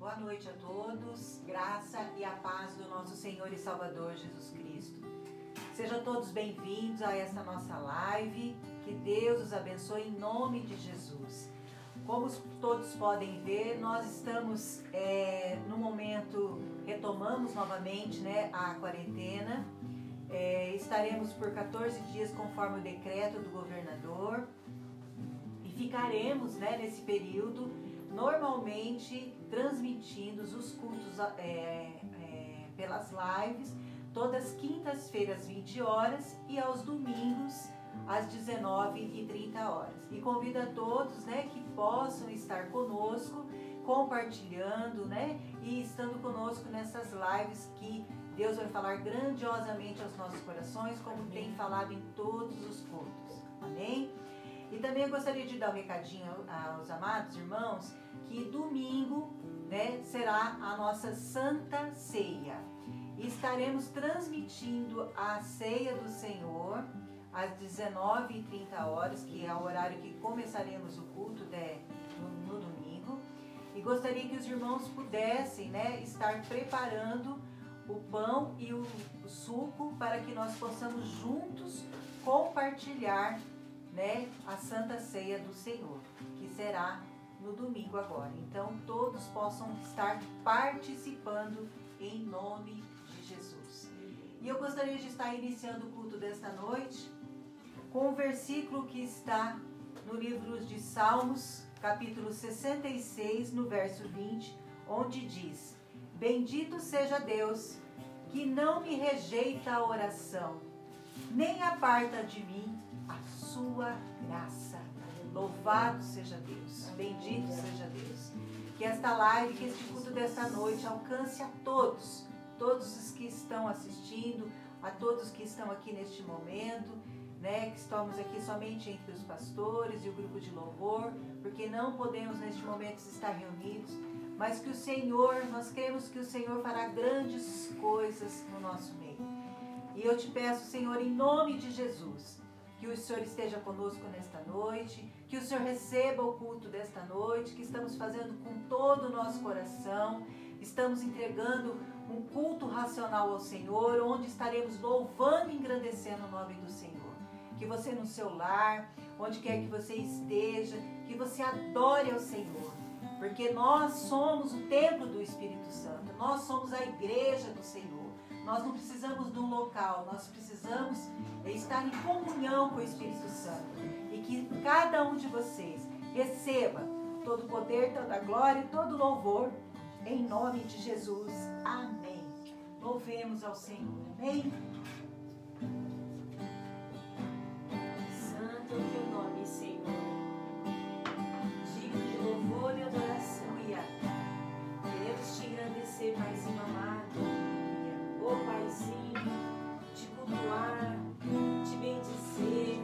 Boa noite a todos, graça e a paz do nosso Senhor e Salvador Jesus Cristo. Sejam todos bem-vindos a esta nossa live, que Deus os abençoe em nome de Jesus. Como todos podem ver, nós estamos no momento, retomamos novamente a quarentena. Estaremos por 14 dias conforme o decreto do governador e ficaremos nesse período normalmente transmitindo os cultos pelas lives todas quintas-feiras 20 horas e aos domingos às 19h30. E convido a todos que possam estar conosco, compartilhando e estando conosco nessas lives que Deus vai falar grandiosamente aos nossos corações, como Amém. Tem falado em todos os cultos. Amém? E também eu gostaria de dar um recadinho aos amados irmãos, que domingo será a nossa Santa Ceia. E estaremos transmitindo a Ceia do Senhor às 19h30, que é o horário que começaremos o culto no domingo. E gostaria que os irmãos pudessem estar preparando o pão e o suco para que nós possamos juntos compartilhar a Santa Ceia do Senhor, que será no domingo agora. Então todos possam estar participando em nome de Jesus. E eu gostaria de estar iniciando o culto desta noite com um versículo que está no livro de Salmos, capítulo 66, no verso 20, onde diz: Bendito seja Deus, que não me rejeita a oração, nem aparta de mim a sua graça. Louvado seja Deus, bendito seja Deus. Que esta live, que este culto desta noite alcance a todos os que estão assistindo, a todos que estão aqui neste momento, que estamos aqui somente entre os pastores e o grupo de louvor, porque não podemos neste momento estar reunidos, mas que o Senhor, nós cremos que o Senhor fará grandes coisas no nosso meio. E eu te peço, Senhor, em nome de Jesus, que o Senhor esteja conosco nesta noite, que o Senhor receba o culto desta noite, que estamos fazendo com todo o nosso coração, estamos entregando um culto racional ao Senhor, onde estaremos louvando e engrandecendo o nome do Senhor. Que você no seu lar, onde quer que você esteja, que você adore ao Senhor, porque nós somos o templo do Espírito Santo, nós somos a igreja do Senhor. Nós não precisamos de um local, nós precisamos estar em comunhão com o Espírito Santo. E que cada um de vocês receba todo o poder, toda a glória e todo o louvor, em nome de Jesus. Amém. Louvemos ao Senhor. Amém. Santo é o teu nome, Senhor. Digno de louvor e adoração. Queremos te engrandecer, Paizinho amado. Ô Paizinho, te cultuar, te bendizer,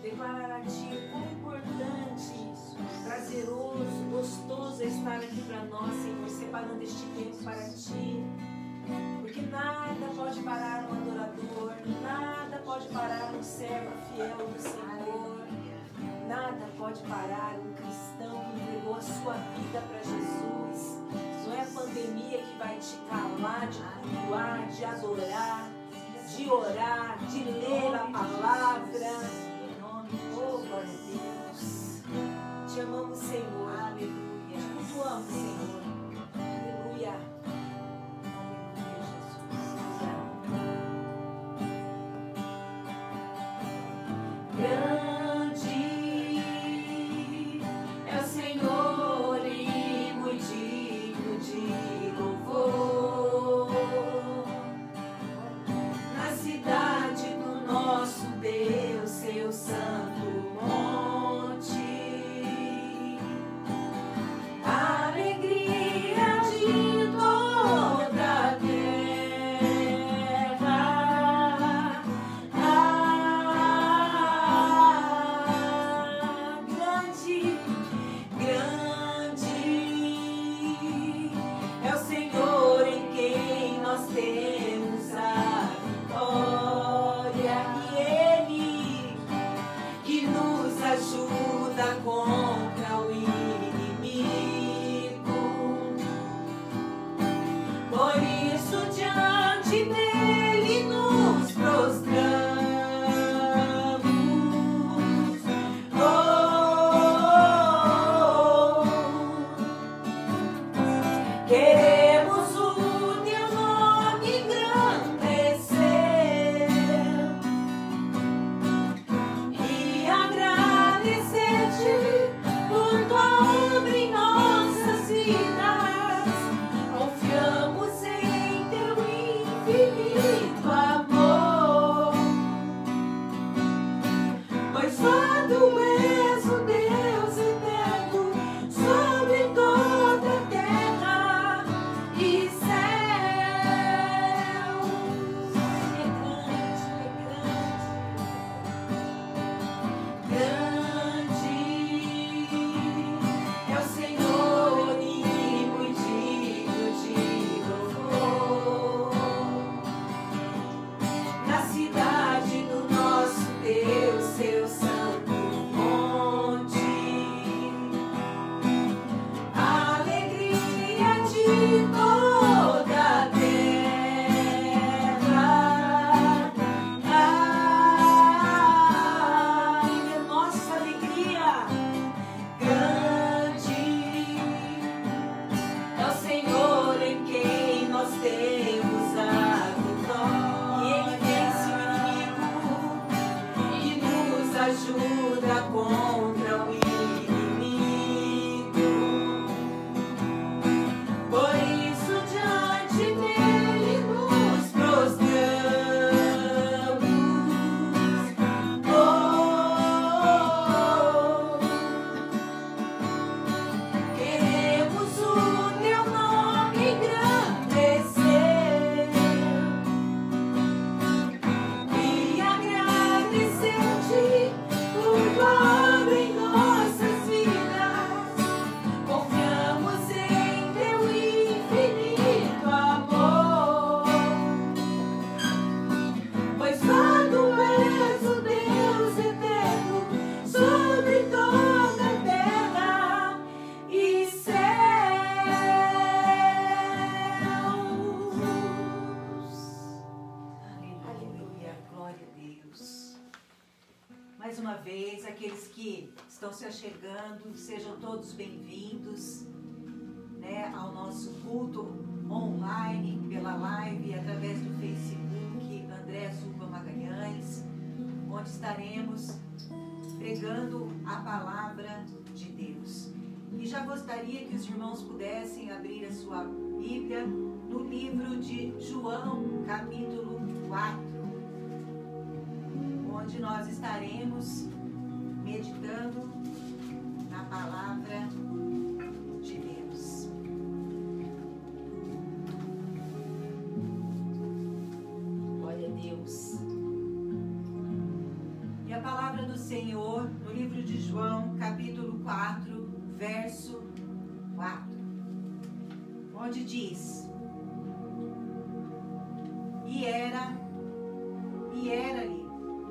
declarar a Ti quão importante, prazeroso, gostoso é estar aqui para nós, Senhor, separando este tempo para Ti, porque nada pode parar um adorador, nada pode parar um servo fiel do Senhor, nada pode parar um cristão que entregou a sua vida para Jesus. Não é a pandemia que vai te calar de cultuar, de adorar, de orar, de ler a palavra. Oh, glória a Deus. Te amamos, Senhor. Aleluia. Te cultuamos, Senhor. Aleluia. Aleluia, Jesus. Grande é o Senhor e muito digno de louvor. Na cidade do nosso Deus, seu santo monte, a alegria de toda a terra. Grande, grande é o Senhor em quem nós temos a vitória, e Ele que nos ajuda contra o inimigo. Mais uma vez, aqueles que estão se achegando, sejam todos bem-vindos, né, ao nosso culto online, pela live, através do Facebook, André Zuba Magalhães, onde estaremos pregando a palavra de Deus. E já gostaria que os irmãos pudessem abrir a sua Bíblia no livro de João, capítulo 4, onde nós estaremos meditando na palavra de Deus. Glória a Deus. E a palavra do Senhor no livro de João, capítulo 4, verso 4, onde diz: E era-lhe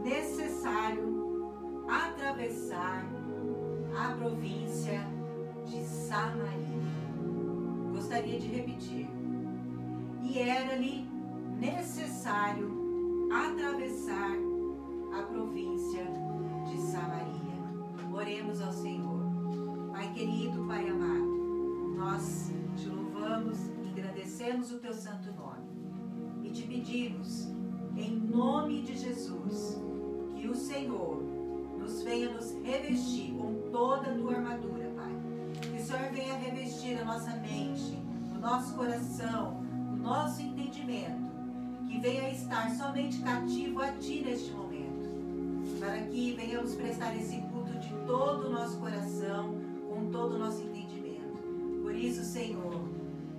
necessário atravessar a província de Samaria. Gostaria de repetir. E era-lhe necessário atravessar a província de Samaria. Oremos ao Senhor. Pai querido, Pai amado, nós te louvamos e agradecemos o teu santo nome. E te pedimos, em nome de Jesus, que o Senhor nos venha nos revestir com toda a tua armadura, Pai. Que o Senhor venha revestir a nossa mente, o nosso coração, o nosso entendimento. Que venha estar somente cativo a Ti neste momento. Para que venhamos prestar esse culto de todo o nosso coração, com todo o nosso entendimento. Por isso, Senhor,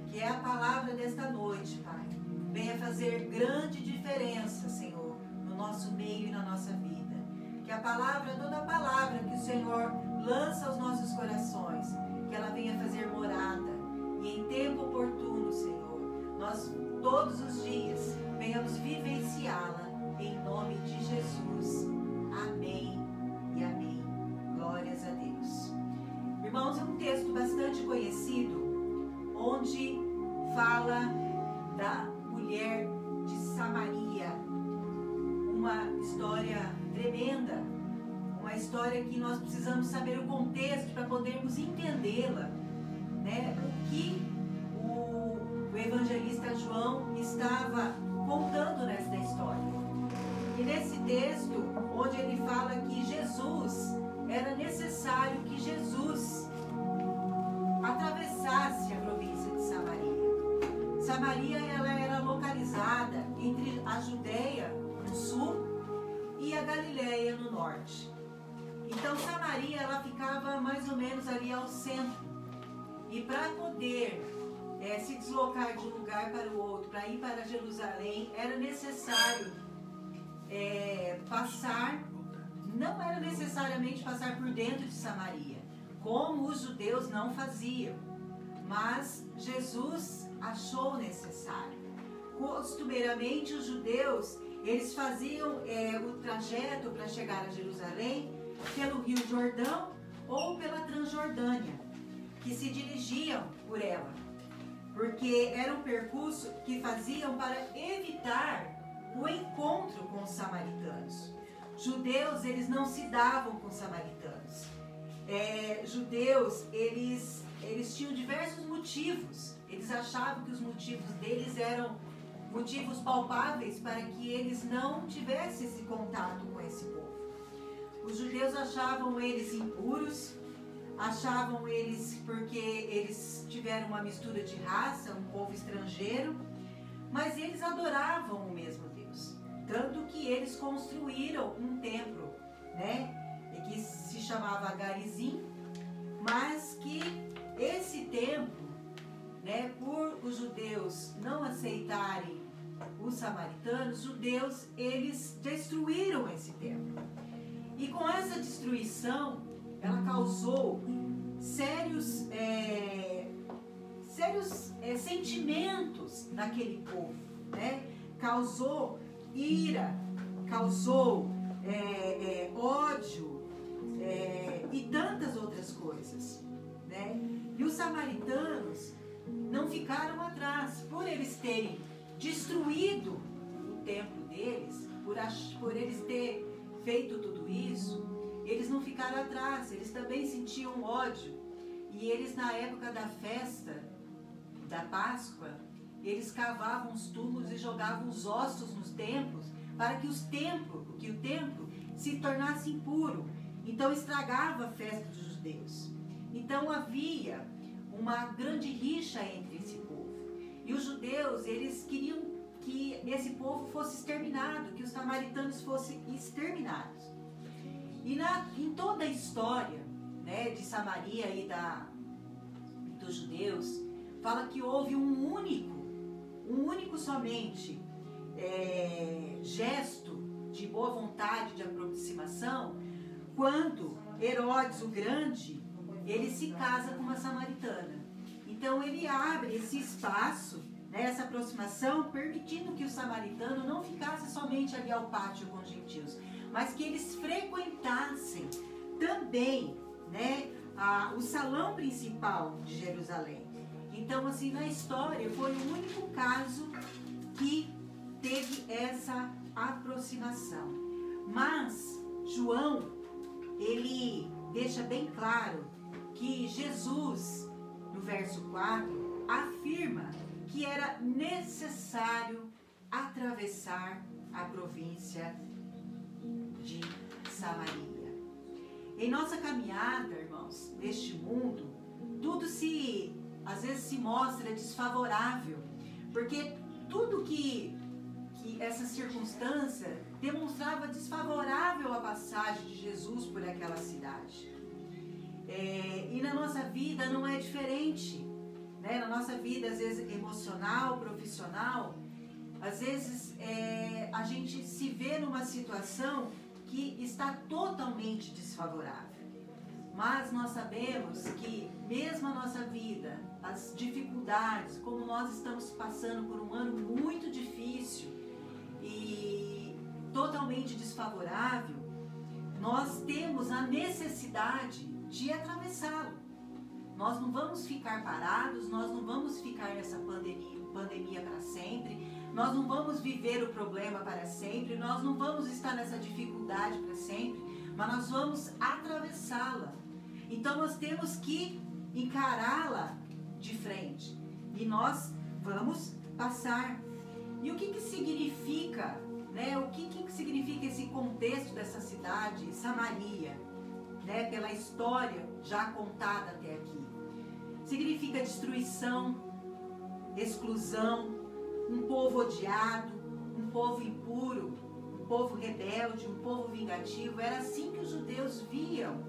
que é a palavra desta noite, Pai, venha fazer grande diferença, Senhor, no nosso meio e na nossa vida. Que a palavra, toda a palavra que o Senhor lança aos nossos corações, que ela venha fazer morada. E em tempo oportuno, Senhor, nós todos os dias venhamos vivenciá-la em nome de Jesus. Amém e amém. Glórias a Deus. Irmãos, é um texto bastante conhecido, onde fala da mulher de Samaria, uma história tremenda, uma história que nós precisamos saber o contexto para podermos entendê-la, né? O que o evangelista João estava contando nesta história. E nesse texto, onde ele fala que Jesus, era necessário que Jesus atravessasse a província de Samaria. Samaria, ela era localizada entre a Judéia no sul e a Galileia no norte. Então Samaria, ela ficava mais ou menos ali ao centro. E para poder se deslocar de um lugar para o outro, para ir para Jerusalém, era necessário passar, não era necessariamente passar por dentro de Samaria, como os judeus não faziam, mas Jesus achou necessário. Costumeiramente os judeus, eles faziam o trajeto para chegar a Jerusalém pelo Rio Jordão ou pela Transjordânia, que se dirigiam por ela, porque era um percurso que faziam para evitar o encontro com os samaritanos. Judeus, eles não se davam com os samaritanos. Judeus, eles tinham diversos motivos. Eles achavam que os motivos deles eram motivos palpáveis para que eles não tivessem esse contato com esse povo. Os judeus achavam eles impuros, achavam eles porque eles tiveram uma mistura de raça, um povo estrangeiro, mas eles adoravam o mesmo Deus. Tanto que eles construíram um templo, né, que se chamava Garizim, mas que esse templo, né, por os judeus não aceitarem os samaritanos, os judeus, eles destruíram esse templo. E com essa destruição, ela causou sérios sentimentos naquele povo, né? Causou ira, causou ódio e tantas outras coisas, né? E os samaritanos não ficaram atrás, por eles terem destruído o templo deles, por eles terem feito tudo isso, eles não ficaram atrás, eles também sentiam ódio. E eles, na época da festa da Páscoa, eles cavavam os túmulos e jogavam os ossos nos templos, para que o templo se tornasse impuro. Então estragava a festa dos judeus. Então havia uma grande rixa entre esse povo. E os judeus, eles queriam que esse povo fosse exterminado, que os samaritanos fossem exterminados. E em toda a história, né, de Samaria e dos judeus, fala que houve um único somente gesto de boa vontade, de aproximação, quando Herodes o Grande, ele se casa com uma samaritana. Então ele abre esse espaço, né, essa aproximação, permitindo que o samaritano não ficasse somente ali ao pátio com os gentios, mas que eles frequentassem também, né, o salão principal de Jerusalém. Então, assim, na história, foi o único caso que teve essa aproximação. Mas João, ele deixa bem claro que Jesus, no verso 4, afirma que era necessário atravessar a província de Samaria. Em nossa caminhada, irmãos, neste mundo, tudo às vezes se mostra desfavorável, porque tudo que essa circunstância demonstrava desfavorável a passagem de Jesus por aquela cidade. E na nossa vida não é diferente, né? Na nossa vida, às vezes emocional, profissional, às vezes a gente se vê numa situação que está totalmente desfavorável. Mas nós sabemos que mesmo a nossa vida, as dificuldades, como nós estamos passando por um ano muito difícil e totalmente desfavorável, nós temos a necessidade de atravessá-lo. Nós não vamos ficar parados, nós não vamos ficar nessa pandemia para sempre, nós não vamos viver o problema para sempre, nós não vamos estar nessa dificuldade para sempre, mas nós vamos atravessá-la. Então nós temos que encará-la de frente e nós vamos passar. E o que significa, né? O que significa esse contexto dessa cidade, Samaria, né? Pela história já contada até aqui. Significa destruição, exclusão, um povo odiado, um povo impuro, povo rebelde, um povo vingativo. Era assim que os judeus viam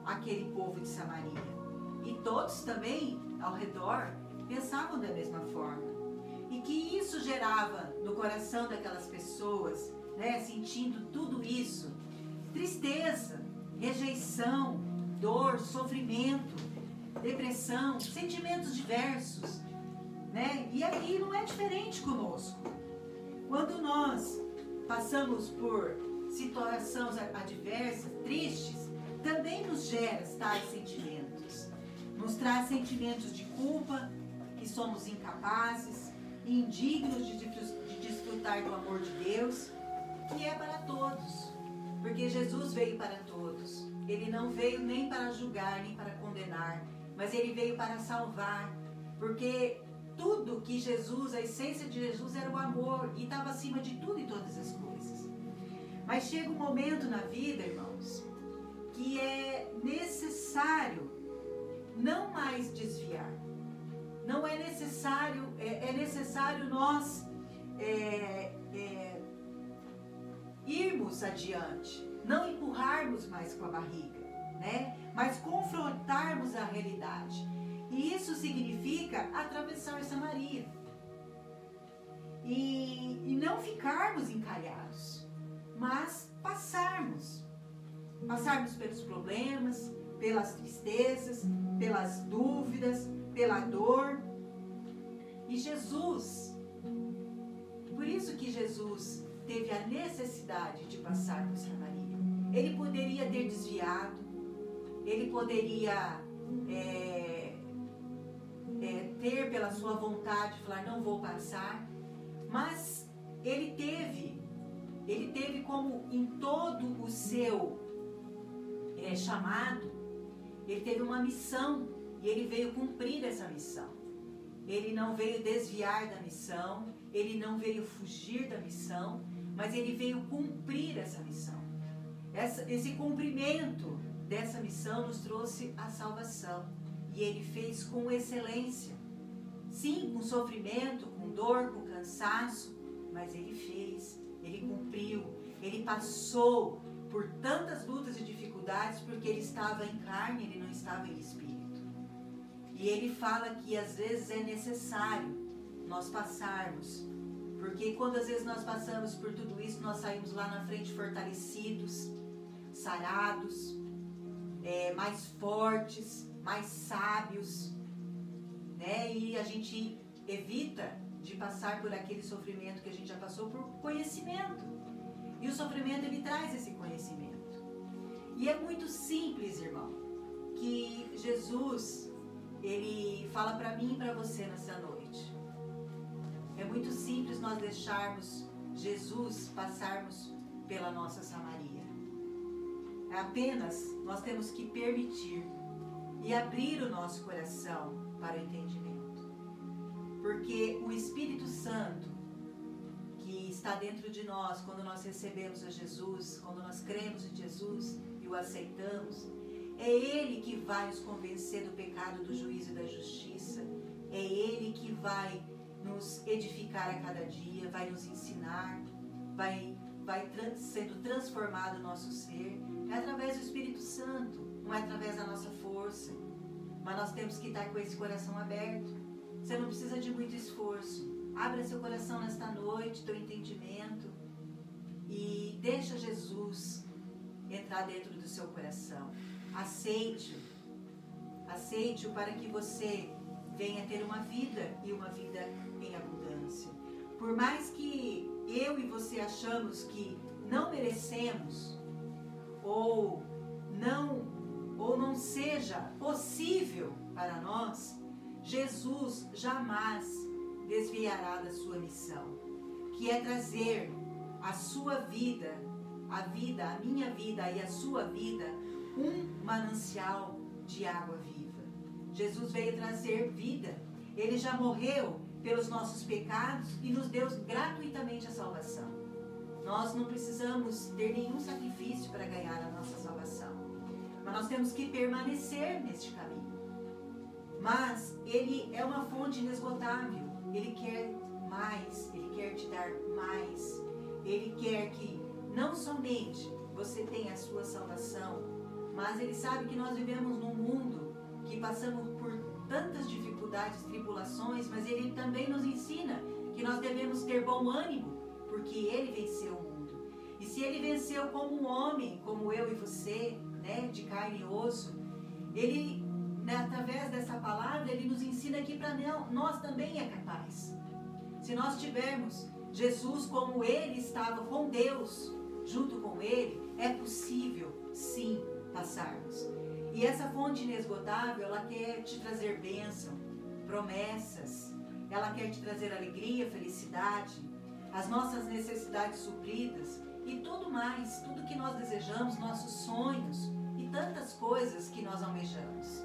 aquele povo de Samaria. E todos também ao redor pensavam da mesma forma. E que isso gerava no coração daquelas pessoas, né, sentindo tudo isso, tristeza, rejeição, dor, sofrimento, depressão, sentimentos diversos, né? E aqui não é diferente conosco. Quando nós passamos por situações adversas, tristes, também nos gera tais sentimentos. Nos traz sentimentos de culpa, que somos incapazes, indignos de desfrutar do amor de Deus, que é para todos. Porque Jesus veio para todos. Ele não veio nem para julgar, nem para condenar, mas ele veio para salvar. Porque tudo que Jesus, a essência de Jesus era o amor e estava acima de tudo e todas as coisas. Mas chega um momento na vida, irmãos, que é necessário não mais desviar. Não é necessário, é necessário nós irmos adiante, não empurrarmos mais com a barriga, né? Mas confrontarmos a realidade. E isso significa atravessar Samaria. E não ficarmos encalhados, mas passarmos. Passarmos pelos problemas, pelas tristezas, pelas dúvidas, pela dor. E Jesus, por isso que Jesus teve a necessidade de passar por Samaria. Ele poderia ter desviado, ele poderia ter pela sua vontade, falar não vou passar, mas ele teve como em todo o seu chamado, ele teve uma missão e ele veio cumprir essa missão. Ele não veio desviar da missão, ele não veio fugir da missão, mas ele veio cumprir essa missão. Esse cumprimento dessa missão nos trouxe a salvação. E ele fez com excelência. Sim, com sofrimento, com dor, com cansaço, mas ele fez, ele cumpriu, ele passou por tantas lutas e dificuldades porque ele estava em carne, ele não estava em espírito. E ele fala que às vezes é necessário nós passarmos, porque quando às vezes nós passamos por tudo isso, nós saímos lá na frente fortalecidos, sarados, mais fortes, mais sábios, né? E a gente evita de passar por aquele sofrimento que a gente já passou por conhecimento. E o sofrimento, ele traz esse conhecimento. E é muito simples, irmão, que Jesus, ele fala para mim e para você nessa noite. É muito simples nós deixarmos Jesus passarmos pela nossa Samaria. Apenas nós temos que permitir e abrir o nosso coração para o entendimento. Porque o Espírito Santo que está dentro de nós, quando nós recebemos a Jesus, quando nós cremos em Jesus e o aceitamos, é Ele que vai nos convencer do pecado, do juízo e da justiça. É Ele que vai nos edificar a cada dia, vai nos ensinar, vai sendo transformado o nosso ser. É através do Espírito Santo, não é através da nossa força. Mas nós temos que estar com esse coração aberto. Você não precisa de muito esforço. Abra seu coração nesta noite, teu entendimento, e deixa Jesus entrar dentro do seu coração. Aceite-o. Aceite-o para que você venha ter uma vida e uma vida em abundância. Por mais que eu e você achamos que não merecemos, ou não seja possível para nós, Jesus jamais desviará da sua missão, que é trazer a sua vida, a minha vida e a sua vida, um manancial de água viva. Jesus veio trazer vida. Ele já morreu pelos nossos pecados e nos deu gratuitamente a salvação. Nós não precisamos ter nenhum sacrifício para ganhar a nossa salvação. Mas nós temos que permanecer neste caminho. Mas Ele é uma fonte inesgotável. Ele quer mais, Ele quer te dar mais. Ele quer que não somente você tem a sua salvação, mas Ele sabe que nós vivemos num mundo que passamos por tantas dificuldades, tribulações, mas Ele também nos ensina que nós devemos ter bom ânimo, porque Ele venceu o mundo. E se Ele venceu como um homem, como eu e você, né, de carne e osso, Ele, né, através dessa palavra, Ele nos ensina que para nós também é capaz. Se nós tivermos Jesus como Ele estava com Deus, junto com Ele, é possível, sim, passarmos. E essa fonte inesgotável, ela quer te trazer bênção, promessas, ela quer te trazer alegria, felicidade, as nossas necessidades supridas e tudo mais, tudo que nós desejamos, nossos sonhos e tantas coisas que nós almejamos.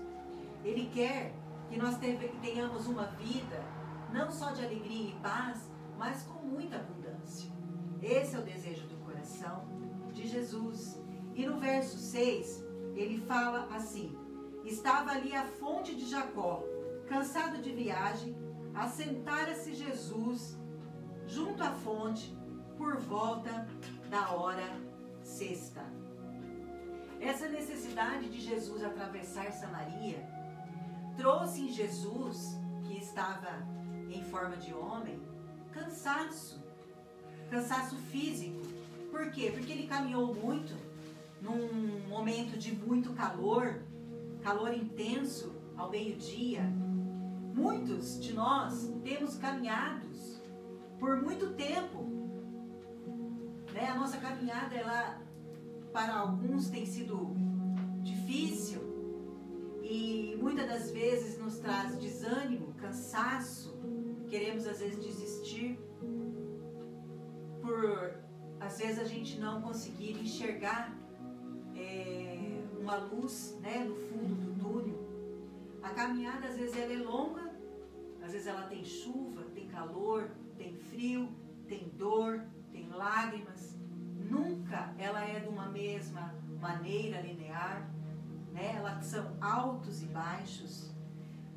Ele quer que nós tenhamos uma vida não só de alegria e paz, mas com muita abundância. Esse é o desejo do coração de Jesus. E no verso 6, ele fala assim: estava ali a fonte de Jacó, cansado de viagem, assentara-se Jesus junto à fonte por volta da hora sexta. Essa necessidade de Jesus atravessar Samaria trouxe em Jesus, que estava em forma de homem, cansaço físico. Por quê? Porque ele caminhou muito, num momento de muito calor intenso, ao meio-dia. Muitos de nós temos caminhados por muito tempo, né? A nossa caminhada, ela, para alguns, tem sido difícil e muitas das vezes nos traz desânimo, cansaço. Queremos às vezes desistir por às vezes a gente não conseguir enxergar uma luz, né, no fundo do túnel. A caminhada às vezes ela é longa, às vezes ela tem chuva, tem calor, tem frio, tem dor, tem lágrimas. Nunca ela é de uma mesma maneira linear, né? Elas são altos e baixos.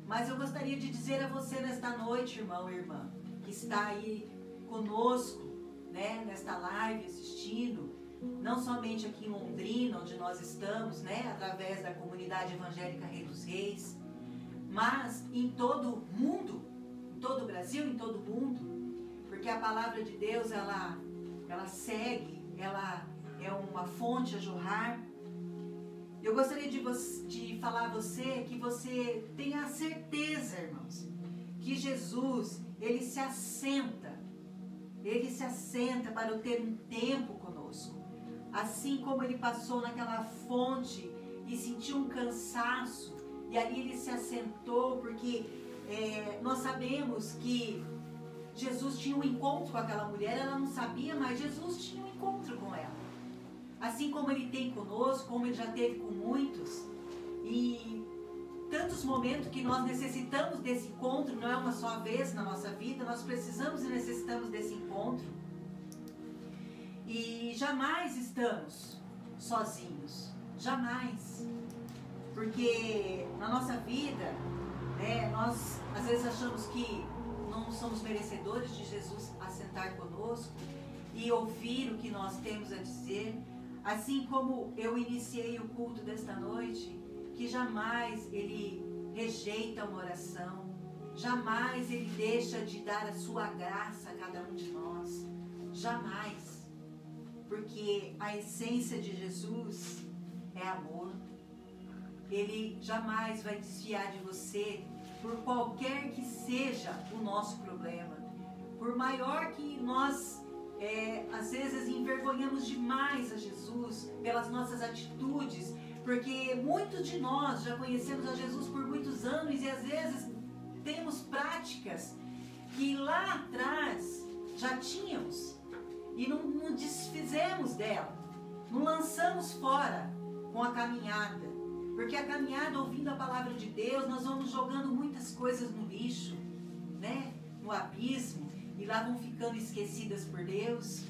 Mas eu gostaria de dizer a você nesta noite, irmão e irmã, que está aí conosco, né, nesta live assistindo, não somente aqui em Londrina, onde nós estamos, né, através da comunidade evangélica Rei dos Reis, mas em todo o mundo, em todo o Brasil, em todo o mundo, porque a palavra de Deus, ela segue, ela é uma fonte a jorrar. Eu gostaria de falar a você que você tenha a certeza, irmãos, que Jesus, Ele se assenta para ter um tempo conosco. Assim como Ele passou naquela fonte e sentiu um cansaço, e ali Ele se assentou, porque nós sabemos que Jesus tinha um encontro com aquela mulher, ela não sabia, mas Jesus tinha um encontro com ela. Assim como Ele tem conosco, como Ele já teve com muitos, e tantos momentos que nós necessitamos desse encontro, não é uma só vez na nossa vida, nós precisamos e necessitamos desse encontro. E jamais estamos sozinhos, jamais. Porque na nossa vida, né, nós às vezes achamos que não somos merecedores de Jesus assentar conosco e ouvir o que nós temos a dizer. Assim como eu iniciei o culto desta noite, que jamais Ele rejeita uma oração, jamais Ele deixa de dar a sua graça a cada um de nós, jamais, porque a essência de Jesus é amor. Ele jamais vai desviar de você por qualquer que seja o nosso problema, por maior que nós às vezes envergonhamos demais a Jesus pelas nossas atitudes, porque muitos de nós já conhecemos a Jesus por muitos anos e às vezes temos práticas que lá atrás já tínhamos e não desfizemos dela, não lançamos fora com a caminhada, porque a caminhada, ouvindo a palavra de Deus, nós vamos jogando muitas coisas no lixo, né? No abismo, e lá vão ficando esquecidas por Deus,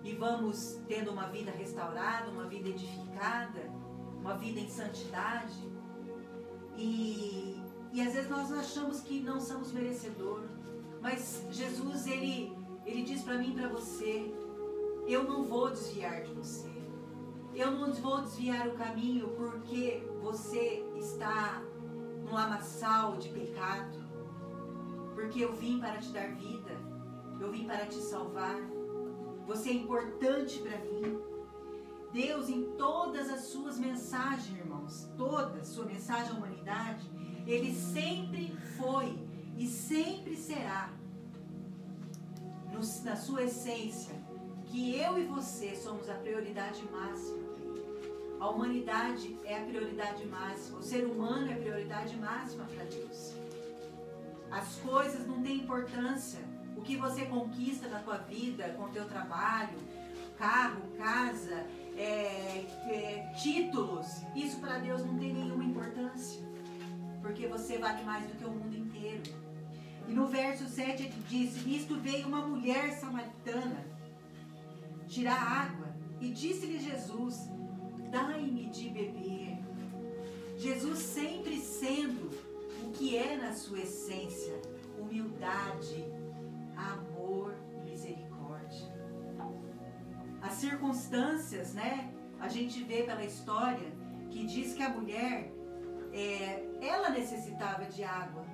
e vamos tendo uma vida restaurada, uma vida edificada, uma vida em santidade, e às vezes nós achamos que não somos merecedores, mas Jesus, ele diz para mim e para você, eu não vou desviar de você. Eu não vou desviar o caminho porque você está num lamaçal de pecado. Porque eu vim para te dar vida. Eu vim para te salvar. Você é importante para mim. Deus, em todas as suas mensagens, irmãos, toda a sua mensagem à humanidade, Ele sempre foi e sempre será, na sua essência, que eu e você somos a prioridade máxima para Ele. A humanidade é a prioridade máxima, o ser humano é a prioridade máxima para Deus. As coisas não têm importância. O que você conquista na tua vida, com o teu trabalho, carro, casa, títulos, isso para Deus não tem nenhuma importância, porque você vale mais do que o mundo inteiro. E no verso 7 ele diz: nisto veio uma mulher samaritana tirar água, e disse-lhe Jesus: dai-me de beber. Jesus sempre sendo o que é na sua essência: humildade, amor e misericórdia. As circunstâncias, né? A gente vê pela história que diz que a mulher, ela necessitava de água.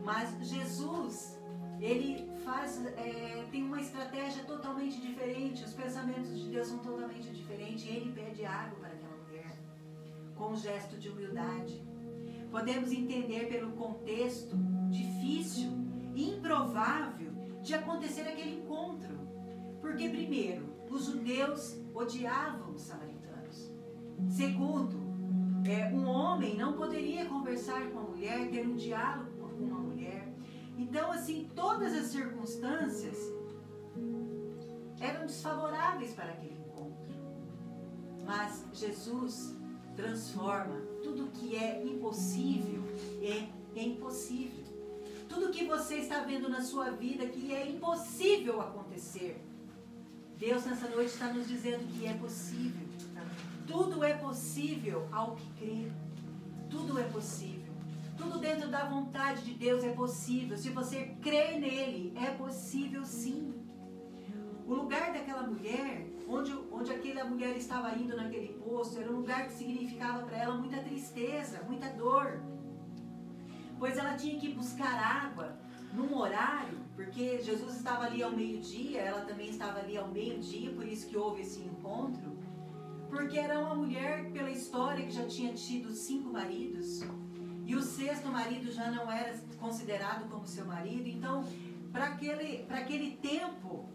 Mas Jesus, ele tem uma estratégia totalmente diferente. Os pensamentos de Deus são totalmente diferentes. Ele pede água para aquela mulher, com um gesto de humildade. Podemos entender pelo contexto difícil e improvável de acontecer aquele encontro. Porque, primeiro, os judeus odiavam os samaritanos. Segundo, um homem não poderia conversar com a mulher, ter um diálogo com uma mulher. Então, assim, todas as circunstâncias eram desfavoráveis para aquele encontro. Mas Jesus transforma tudo que é impossível em impossível. Tudo que você está vendo na sua vida que é impossível acontecer, Deus nessa noite está nos dizendo que é possível. Tudo é possível ao que crê. Tudo é possível. Tudo dentro da vontade de Deus é possível. Se você crer nele, é possível sim. O lugar daquela mulher, onde aquela mulher estava indo naquele poço, era um lugar que significava para ela muita tristeza, muita dor. Pois ela tinha que buscar água num horário, porque Jesus estava ali ao meio-dia, ela também estava ali ao meio-dia, por isso que houve esse encontro. Porque era uma mulher, pela história, que já tinha tido 5 maridos, e o 6º marido já não era considerado como seu marido. Então, para aquele tempo,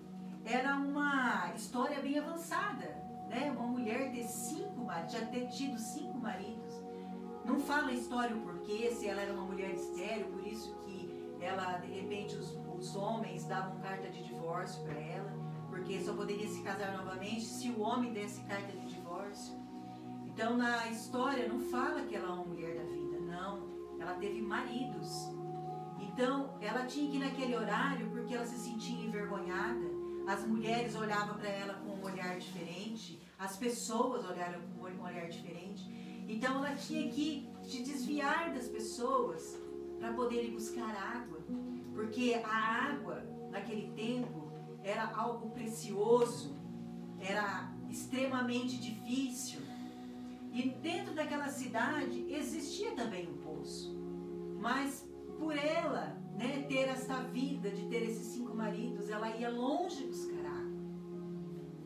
era uma história bem avançada, né? Uma mulher ter 5 maridos, já ter tido 5 maridos. Não fala a história o porquê, se ela era uma mulher estéril, por isso que ela, de repente, os homens davam carta de divórcio para ela, porque só poderia se casar novamente se o homem desse carta de divórcio. Então, na história, não fala que ela é uma mulher da vida, não. Ela teve maridos. Então, ela tinha que ir naquele horário porque ela se sentia envergonhada. As mulheres olhavam para ela com um olhar diferente, as pessoas olharam com um olhar diferente. Então, ela tinha que se desviar das pessoas para poder ir buscar água. Porque a água, naquele tempo, era algo precioso, era extremamente difícil. E dentro daquela cidade existia também um poço. Mas por ela, né, ter essa vida de ter esses 5 maridos, ela ia longe buscar água,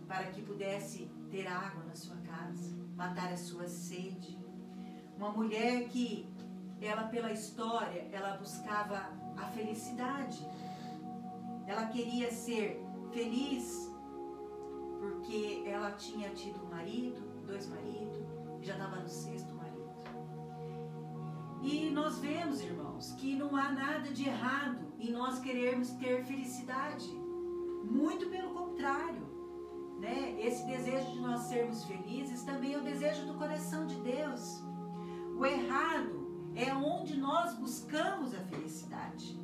para que pudesse ter água na sua casa, matar a sua sede. Uma mulher que, ela pela história, ela buscava a felicidade. Ela queria ser feliz porque ela tinha tido um marido, 2 maridos, e já estava no 6º marido. E nós vemos, irmãos, que não há nada de errado em nós querermos ter felicidade. Muito pelo contrário, né? Esse desejo de nós sermos felizes também é o desejo do coração de Deus. O errado é onde nós buscamos a felicidade.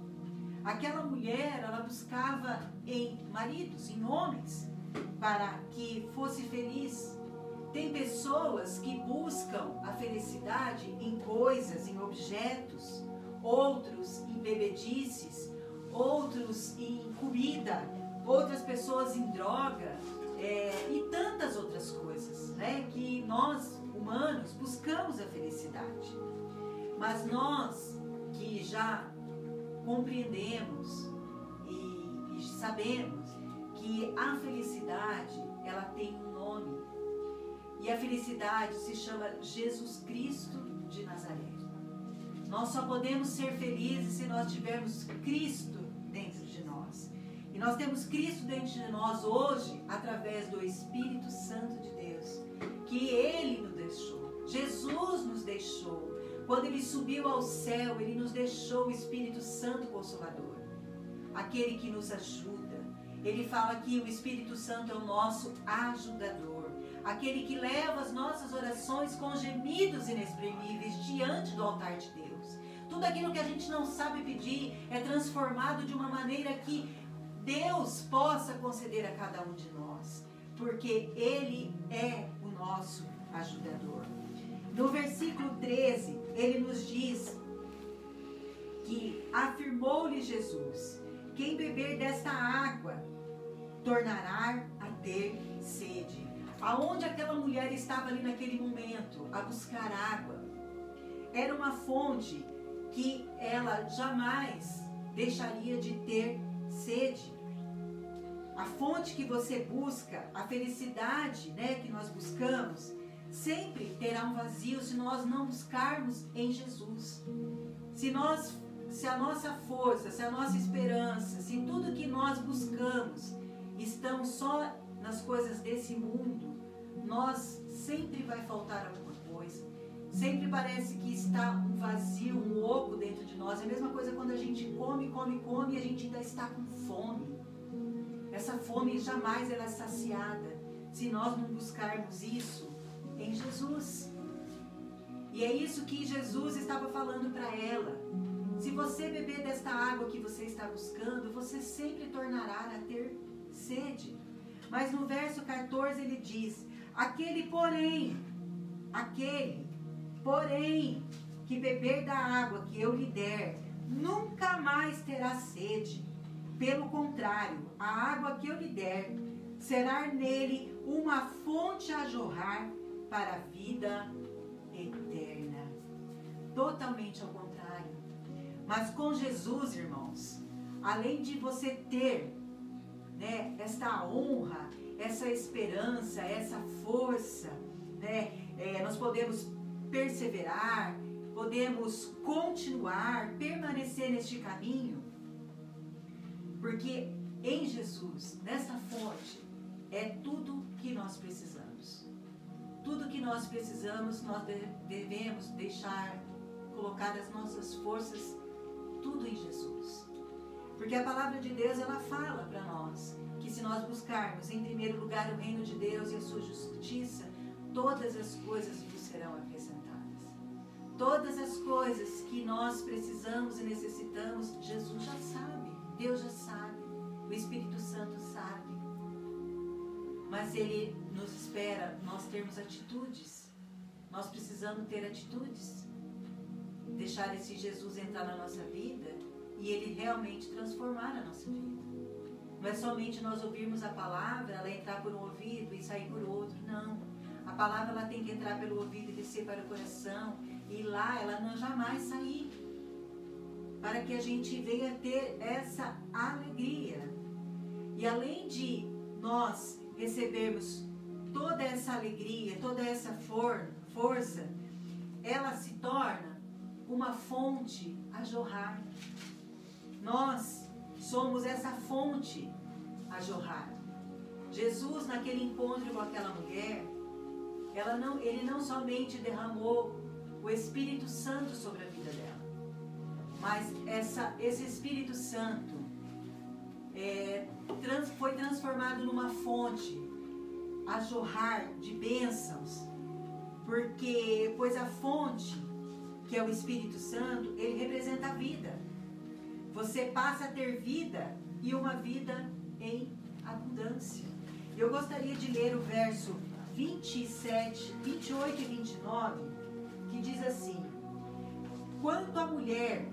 Aquela mulher, ela buscava em maridos, em homens, para que fosse feliz. Tem pessoas que buscam a felicidade em coisas, em objetos, outros em bebedices, outros em comida, outras pessoas em droga, e tantas outras coisas, né? Que nós, humanos, buscamos a felicidade. Mas nós que já compreendemos e sabemos que a felicidade, ela tem um nome. E a felicidade se chama Jesus Cristo de Nazaré. Nós só podemos ser felizes se nós tivermos Cristo dentro de nós. E nós temos Cristo dentro de nós hoje através do Espírito Santo de Deus, que Ele nos deixou. Jesus nos deixou. Quando Ele subiu ao céu, Ele nos deixou o Espírito Santo Consolador, aquele que nos ajuda. Ele fala que o Espírito Santo é o nosso ajudador, aquele que leva as nossas orações com gemidos inexprimíveis diante do altar de Deus. Tudo aquilo que a gente não sabe pedir é transformado de uma maneira que Deus possa conceder a cada um de nós, porque Ele é o nosso ajudador. No versículo 13, ele nos diz que afirmou-lhe Jesus: quem beber desta água tornará a ter sede. Aonde aquela mulher estava ali naquele momento a buscar água, era uma fonte que ela jamais deixaria de ter sede. A fonte que você busca, a felicidade, né, que nós buscamos, sempre terá um vazio se nós não buscarmos em Jesus. Se a nossa força, se a nossa esperança, se tudo que nós buscamos estão só nas coisas desse mundo, nós sempre vai faltar alguma coisa. Sempre parece que está um vazio, um oco dentro de nós. É a mesma coisa quando a gente come e a gente ainda está com fome. Essa fome jamais ela é saciada se nós não buscarmos isso em Jesus. E é isso que Jesus estava falando para ela. Se você beber desta água que você está buscando, você sempre tornará a ter sede. Mas no verso 14 ele diz: aquele porém que beber da água que eu lhe der, nunca mais terá sede. Pelo contrário, a água que eu lhe der será nele uma fonte a jorrar para a vida eterna. Totalmente ao contrário. Mas com Jesus, irmãos, além de você ter, né, esta honra, essa esperança, essa força, né, nós podemos perseverar, podemos continuar, permanecer neste caminho, porque em Jesus, nessa fonte, é tudo que nós precisamos. Tudo que nós precisamos, nós devemos deixar, colocar as nossas forças, tudo em Jesus. Porque a palavra de Deus, ela fala para nós que se nós buscarmos em primeiro lugar o reino de Deus e a sua justiça, todas as coisas nos serão acrescentadas. Todas as coisas que nós precisamos e necessitamos, Jesus já sabe, Deus já sabe, o Espírito Santo sabe. Mas Ele nos espera nós termos atitudes. Nós precisamos ter atitudes. Deixar esse Jesus entrar na nossa vida e Ele realmente transformar a nossa vida. Não é somente nós ouvirmos a palavra, ela entrar por um ouvido e sair por outro. Não. A palavra ela tem que entrar pelo ouvido e descer para o coração. E lá ela não jamais sair. Para que a gente venha ter essa alegria. E além de nós recebermos toda essa alegria, toda essa força, ela se torna uma fonte a jorrar. Nós somos essa fonte a jorrar. Jesus, naquele encontro com aquela mulher, ele não somente derramou o Espírito Santo sobre a vida dela, mas esse Espírito Santo foi transformado numa fonte a jorrar de bênçãos, pois a fonte, que é o Espírito Santo, ele representa a vida. Você passa a ter vida e uma vida em abundância. Eu gostaria de ler o verso 27, 28 e 29, que diz assim: quando a mulher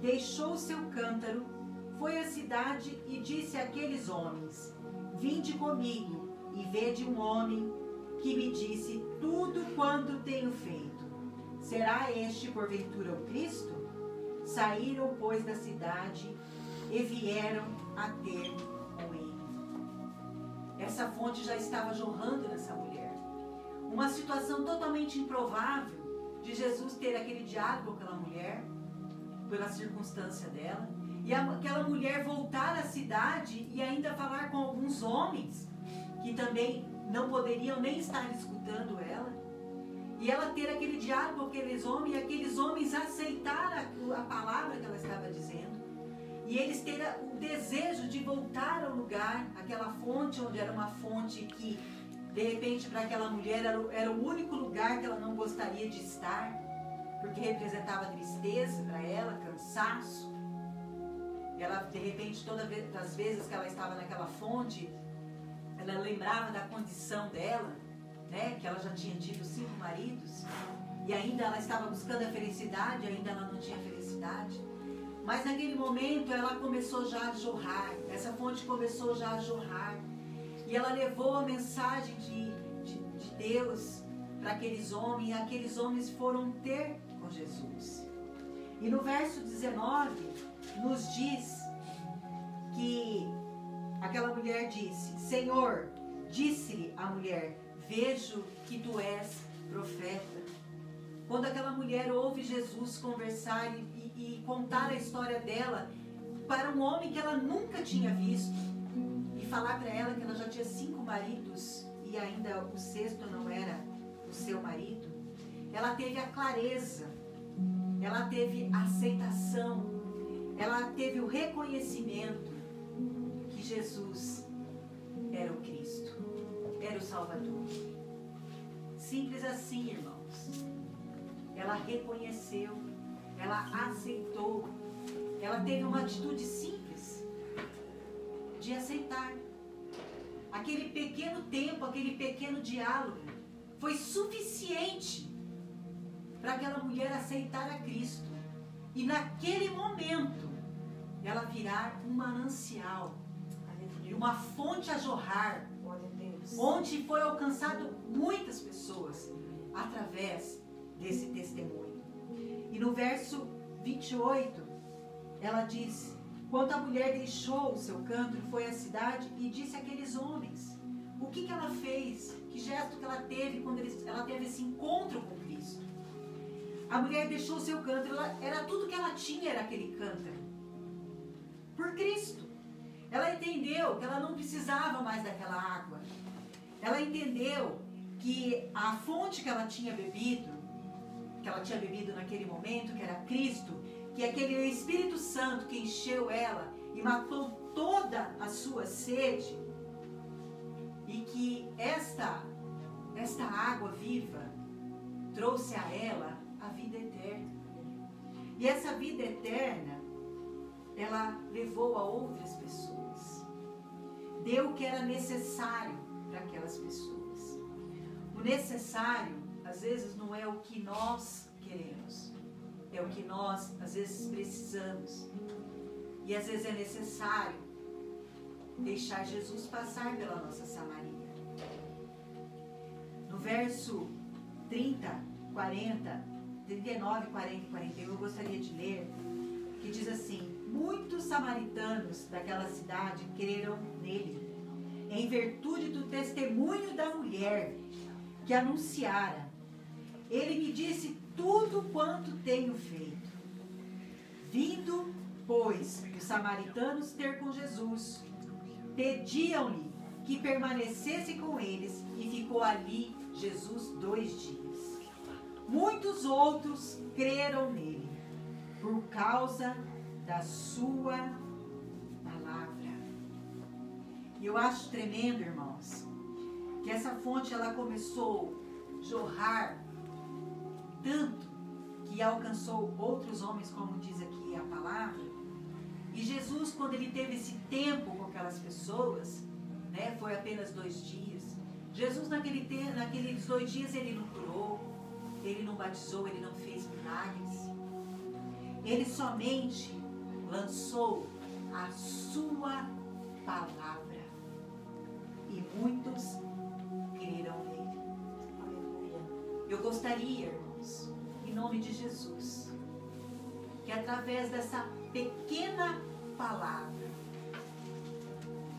deixou seu cântaro, foi à cidade e disse àqueles homens: vinde comigo e vede um homem que me disse tudo quanto tenho feito. Será este porventura o Cristo? Saíram, pois, da cidade e vieram a ter com ele. Essa fonte já estava jorrando nessa mulher. Uma situação totalmente improvável de Jesus ter aquele diálogo com aquela mulher, pela circunstância dela, e aquela mulher voltar à cidade e ainda falar com alguns homens que também não poderiam nem estar escutando ela, e ela ter aquele diálogo com aqueles homens, e aqueles homens aceitar a palavra que ela estava dizendo, e eles terem o desejo de voltar ao lugar, aquela fonte onde era uma fonte que de repente para aquela mulher era o único lugar que ela não gostaria de estar, porque representava tristeza para ela, cansaço. Ela, de repente, todas as vezes que ela estava naquela fonte, ela lembrava da condição dela, né? Que ela já tinha tido 5 maridos, e ainda ela estava buscando a felicidade, ainda ela não tinha felicidade. Mas naquele momento ela começou já a jorrar, essa fonte começou já a jorrar, e ela levou a mensagem de Deus para aqueles homens, e aqueles homens foram ter com Jesus. E no verso 19 nos diz que aquela mulher disse: Senhor, disse-lhe a mulher, vejo que tu és profeta. Quando aquela mulher ouve Jesus conversar e contar a história dela para um homem que ela nunca tinha visto, e falar para ela que ela já tinha 5 maridos e ainda o 6º não era o seu marido, ela teve a clareza, ela teve a aceitação, ela teve o reconhecimento que Jesus era o Cristo, era o Salvador. Simples assim, irmãos. Ela reconheceu, ela aceitou, ela teve uma atitude simples de aceitar. Aquele pequeno tempo, aquele pequeno diálogo foi suficiente para aquela mulher aceitar a Cristo. E naquele momento, ela virar um manancial, e uma fonte a jorrar, onde foi alcançado muitas pessoas através desse testemunho. E no verso 28, ela diz: quando a mulher deixou o seu canto e foi à cidade e disse àqueles homens, o que ela fez, que gesto que ela teve quando ela teve esse encontro com Cristo. A mulher deixou o seu cântaro, era tudo que ela tinha, era aquele cântaro. Por Cristo. Ela entendeu que ela não precisava mais daquela água. Ela entendeu que a fonte que ela tinha bebido naquele momento, que era Cristo, que aquele Espírito Santo que encheu ela e matou toda a sua sede, e que esta água viva trouxe a ela a vida eterna. E essa vida eterna, ela levou a outras pessoas. Deu o que era necessário para aquelas pessoas. O necessário, às vezes, não é o que nós queremos. É o que nós, às vezes, precisamos. E, às vezes, é necessário deixar Jesus passar pela nossa Samaria. No verso 30, 40, 39, 40 e 41, eu gostaria de ler, que diz assim: muitos samaritanos daquela cidade creram nele, em virtude do testemunho da mulher que anunciara. Ele me disse tudo quanto tenho feito. Vindo, pois, os samaritanos ter com Jesus, pediam-lhe que permanecesse com eles, e ficou ali Jesus 2 dias. Muitos outros creram nele, por causa da sua palavra. E eu acho tremendo, irmãos, que essa fonte ela começou a jorrar tanto que alcançou outros homens, como diz aqui a palavra. E Jesus, quando ele teve esse tempo com aquelas pessoas, né, foi apenas 2 dias. Jesus naqueles 2 dias ele não curou, ele não batizou, ele não fez milagres. Ele somente lançou a sua palavra. E muitos creram nele. Aleluia. Eu gostaria, irmãos, em nome de Jesus, que através dessa pequena palavra,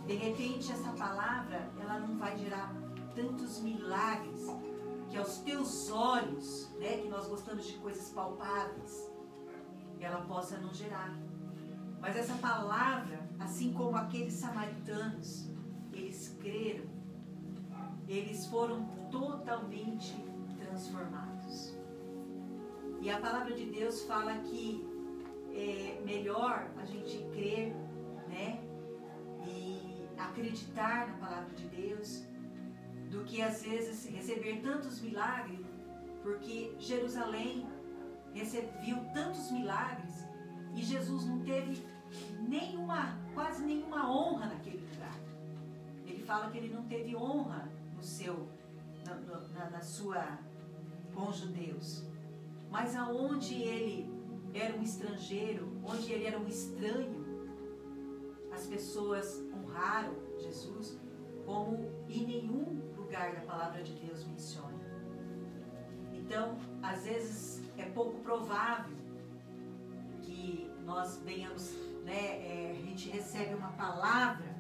de repente essa palavra, ela não vai gerar tantos milagres que aos teus olhos, né, que nós gostamos de coisas palpáveis, ela possa não gerar. Mas essa palavra, assim como aqueles samaritanos, eles creram, eles foram totalmente transformados. E a palavra de Deus fala que é melhor a gente crer, né, e acreditar na palavra de Deus, do que às vezes receber tantos milagres, porque Jerusalém viu tantos milagres e Jesus não teve quase nenhuma honra naquele lugar. Ele fala que ele não teve honra com os judeus, mas aonde ele era um estrangeiro, onde ele era um estranho, as pessoas honraram Jesus como em nenhum lugar da palavra de Deus menciona. Então, às vezes é pouco provável que nós venhamos, né, a gente recebe uma palavra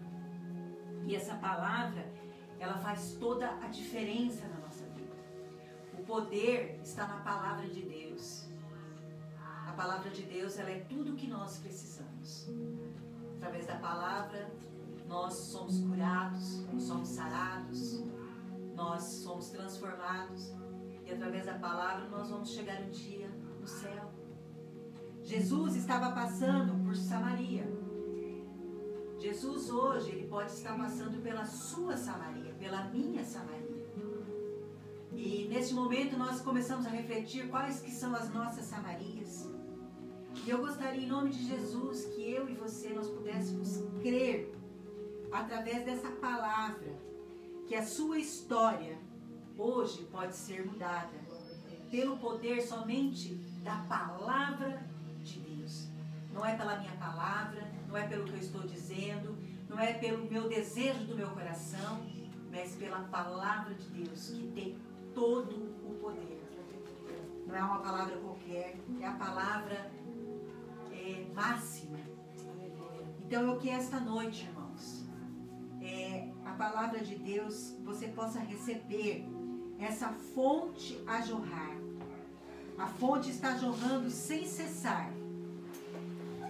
e essa palavra, ela faz toda a diferença na nossa vida. O poder está na palavra de Deus. A palavra de Deus, ela é tudo o que nós precisamos. Através da palavra, nós somos curados, somos sarados, nós somos transformados. E através da palavra, nós vamos chegar um dia no céu. Jesus estava passando por Samaria. Jesus hoje, ele pode estar passando pela sua Samaria, pela minha Samaria. E nesse momento nós começamos a refletir quais que são as nossas Samarias. E eu gostaria, em nome de Jesus, que eu e você, nós pudéssemos crer, através dessa palavra, que a sua história hoje pode ser mudada, pelo poder somente da palavra de Deus. Não é pela minha palavra, não é pelo que eu estou dizendo, não é pelo meu desejo do meu coração, mas pela palavra de Deus, que tem todo o poder. Não é uma palavra qualquer, é a palavra máxima. Então, que esta noite, irmãos, a palavra de Deus, você possa receber essa fonte a jorrar. A fonte está jorrando sem cessar.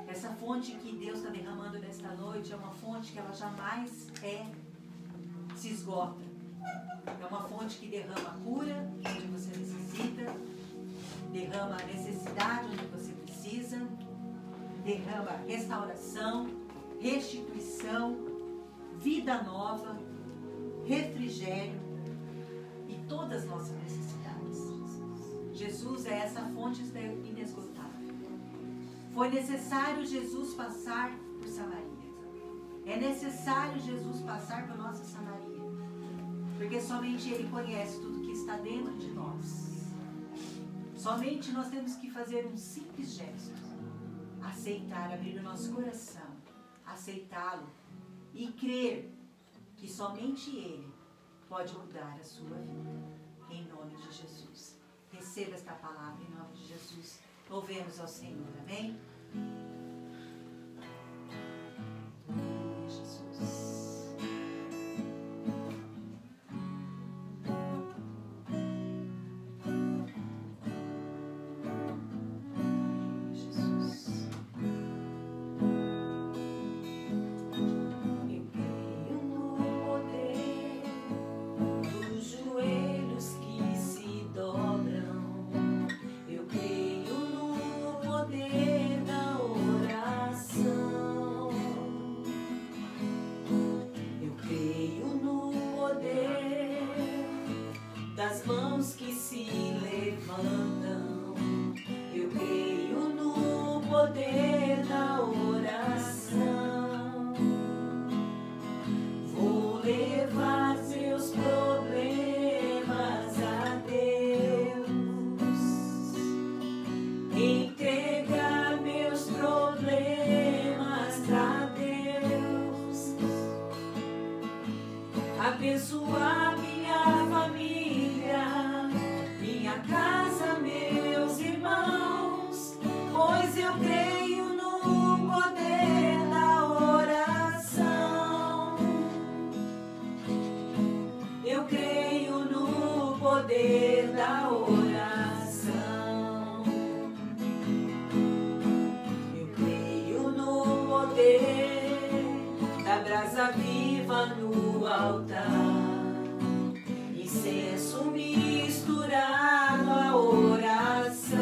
Essa fonte que Deus está derramando nesta noite é uma fonte que ela jamais se esgota. É uma fonte que derrama cura onde você necessita, derrama a necessidade onde você precisa, derrama restauração, restituição, vida nova, refrigério e todas as nossas necessidades. Jesus é essa fonte inesgotável. Foi necessário Jesus passar por Samaria. É necessário Jesus passar por nossa Samaria. Porque somente Ele conhece tudo que está dentro de nós. Somente nós temos que fazer um simples gesto. Aceitar, abrir o nosso coração. Aceitá-lo. E crer que somente Ele pode mudar a sua vida. Em nome de Jesus. Receba esta palavra em nome de Jesus. Louvemos ao Senhor. Amém? Jesus. Das mãos que se levantam, eu creio no poder da oração. Vou levar seus problemas a Deus, entregar meus problemas a Deus. brasa viva no altar, incenso misturado à oração.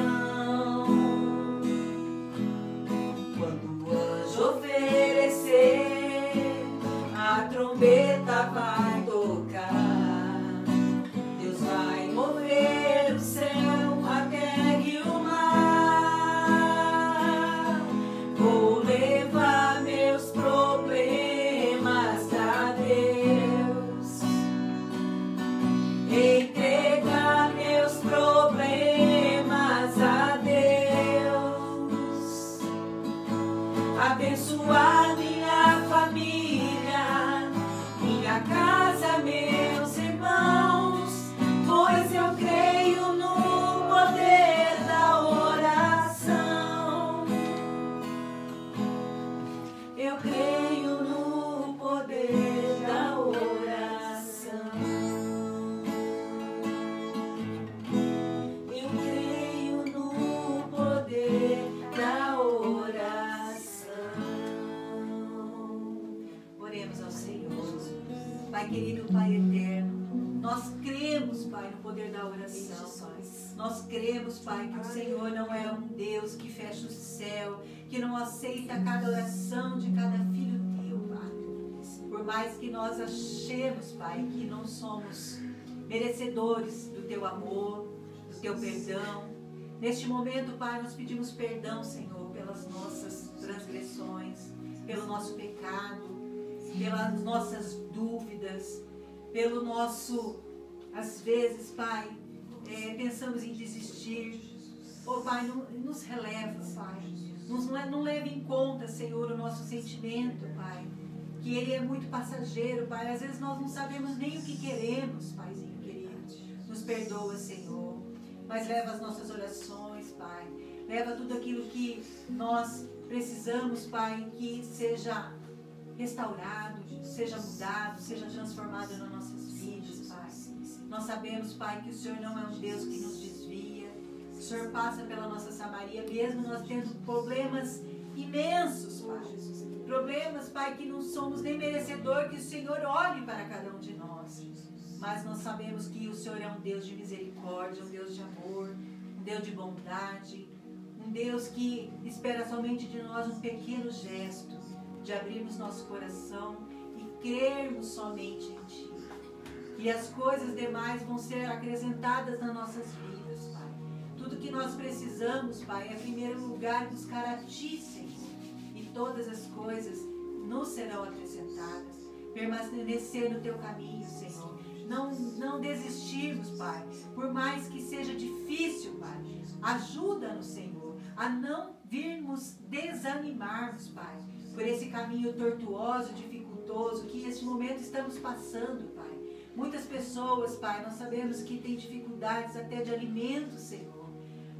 Quando o anjo oferecer, a trombeta vai tocar, Deus vai mover o céu, a terra e o mar. Vou levar meus problemas a Deus, entregar meus problemas a Deus, abençoar minha família, minha casa, meus irmãos, pois eu creio no poder da oração. Eu creio no poder da oração. Eu creio no poder da oração. Oremos ao Senhor. Pai querido, Pai eterno, nós cremos, Pai, no poder da oração, Pai. Nós cremos, Pai, que o Senhor não é um Deus que fecha o céu, que não aceita cada oração de cada filho teu, Pai. Por mais que nós achemos, Pai, que não somos merecedores do teu amor, do teu perdão, neste momento, Pai, nós pedimos perdão, Senhor, pelas nossas transgressões, pelo nosso pecado, pelas nossas dúvidas, pelo nosso, às vezes, Pai, pensamos em desistir. Oh, Pai, nos releva, Pai. Não leve em conta, Senhor, o nosso sentimento, Pai, que ele é muito passageiro, Pai. Às vezes nós não sabemos nem o que queremos, Paizinho querido. Nos perdoa, Senhor. Mas leva as nossas orações, Pai. Leva tudo aquilo que nós precisamos, Pai, que seja restaurado, seja mudado, seja transformado nas nossas vidas, Pai. Nós sabemos, Pai, que o Senhor não é um Deus que nos desvia. O Senhor passa pela nossa Samaria, mesmo nós tendo problemas imensos, Pai. Problemas, Pai, que não somos nem merecedor que o Senhor olhe para cada um de nós. Mas nós sabemos que o Senhor é um Deus de misericórdia, um Deus de amor, um Deus de bondade, um Deus que espera somente de nós um pequeno gesto, de abrirmos nosso coração e crermos somente em Ti. E as coisas demais vão ser acrescentadas nas nossas vidas, Pai. Tudo que nós precisamos, Pai, é em primeiro lugar buscar a Ti, Senhor. E todas as coisas nos serão acrescentadas. Permanecer no Teu caminho, Senhor. Não desistirmos, Pai. Por mais que seja difícil, Pai. Ajuda-nos, Senhor, a não virmos desanimarmos, Pai, por esse caminho tortuoso, dificultoso que neste momento estamos passando, Pai. Muitas pessoas, Pai, nós sabemos que têm dificuldades até de alimento, Senhor.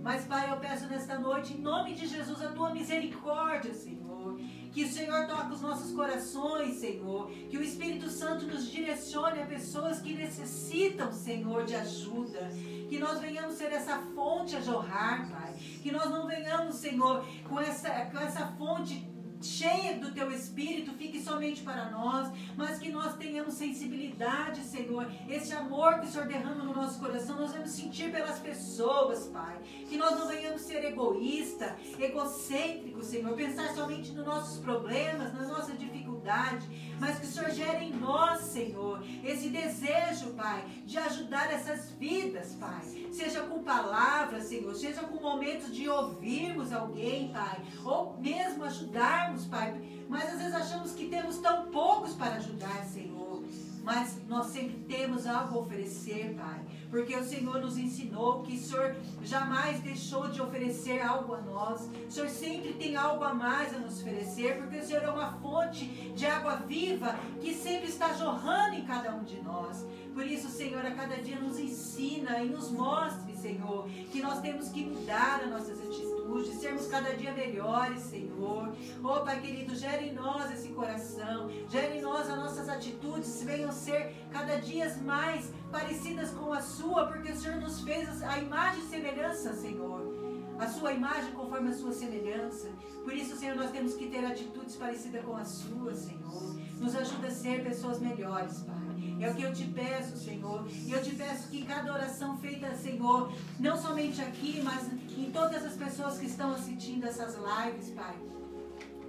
Mas, Pai, eu peço nesta noite, em nome de Jesus, a Tua misericórdia, Senhor. Que o Senhor toque os nossos corações, Senhor. Que o Espírito Santo nos direcione a pessoas que necessitam, Senhor, de ajuda. Que nós venhamos ser essa fonte a jorrar, Pai. Que nós não venhamos, Senhor, com essa fonte cheia do Teu Espírito, fique somente para nós, mas que nós tenhamos sensibilidade, Senhor, esse amor que o Senhor derrama no nosso coração, nós vamos sentir pelas pessoas, Pai, que nós não venhamos ser egoísta, egocêntrico, Senhor, pensar somente nos nossos problemas, na nossa dificuldade, mas que o Senhor gere em nós, Senhor, esse desejo, Pai, de ajudar essas vidas, Pai, seja com palavras, Senhor, seja com momentos de ouvirmos alguém, Pai, ou mesmo ajudarmos, Pai, mas às vezes achamos que temos tão poucos para ajudar, Senhor, mas nós sempre temos algo a oferecer, Pai, porque o Senhor nos ensinou que o Senhor jamais deixou de oferecer algo a nós, o Senhor sempre tem algo a mais a nos oferecer, porque o Senhor é uma fonte de água viva que sempre está jorrando em cada um de nós. Por isso, Senhor, a cada dia nos ensina e nos mostre, Senhor, que nós temos que mudar as nossas atitudes, sermos cada dia melhores, Senhor. Oh, Pai querido, gere em nós esse coração, gere em nós as nossas atitudes, venham ser cada dia mais parecidas com a Sua, porque o Senhor nos fez a imagem e semelhança, Senhor. A Sua imagem conforme a Sua semelhança. Por isso, Senhor, nós temos que ter atitudes parecidas com a Sua, Senhor. Nos ajuda a ser pessoas melhores, Pai. É o que eu te peço, Senhor. E eu te peço que cada oração feita, Senhor, não somente aqui, mas em todas as pessoas que estão assistindo essas lives, Pai,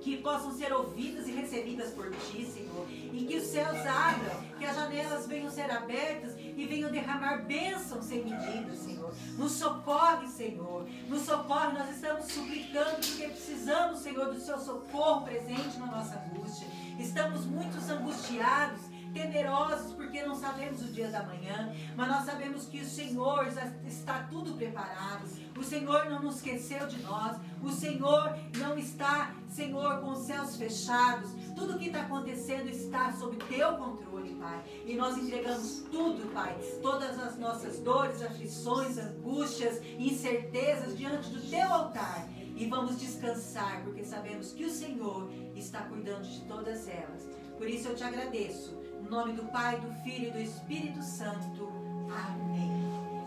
que possam ser ouvidas e recebidas por Ti, Senhor. E que os céus abram, que as janelas venham ser abertas e venham derramar bênçãos sem medida, Senhor. Nos socorre, Senhor. Nos socorre, nós estamos suplicando porque precisamos, Senhor, do Seu socorro presente na nossa angústia. Estamos muito angustiados, temerosos, porque não sabemos o dia da manhã, mas nós sabemos que o Senhor já está tudo preparado. O Senhor não nos esqueceu de nós. O Senhor não está, Senhor, com os céus fechados. Tudo que está acontecendo está sob Teu controle, Pai. E nós entregamos tudo, Pai. Todas as nossas dores, aflições, angústias, incertezas diante do Teu altar. E vamos descansar, porque sabemos que o Senhor está cuidando de todas elas. Por isso eu te agradeço. Em nome do Pai, do Filho e do Espírito Santo. Amém.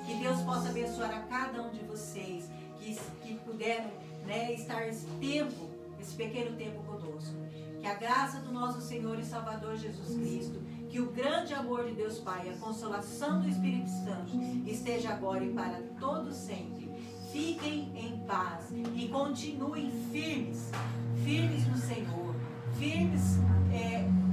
Que Deus possa abençoar a cada um de vocês que puderam, estar esse pequeno tempo conosco. Que a graça do nosso Senhor e Salvador Jesus Cristo, que o grande amor de Deus Pai, a consolação do Espírito Santo esteja agora e para todo sempre. Fiquem em paz e continuem firmes no Senhor, firmes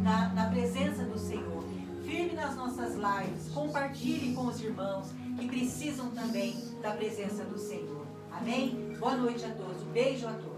na presença do Senhor, firme nas nossas lives. Compartilhem com os irmãos que precisam também da presença do Senhor. Amém? Boa noite a todos. Um beijo a todos.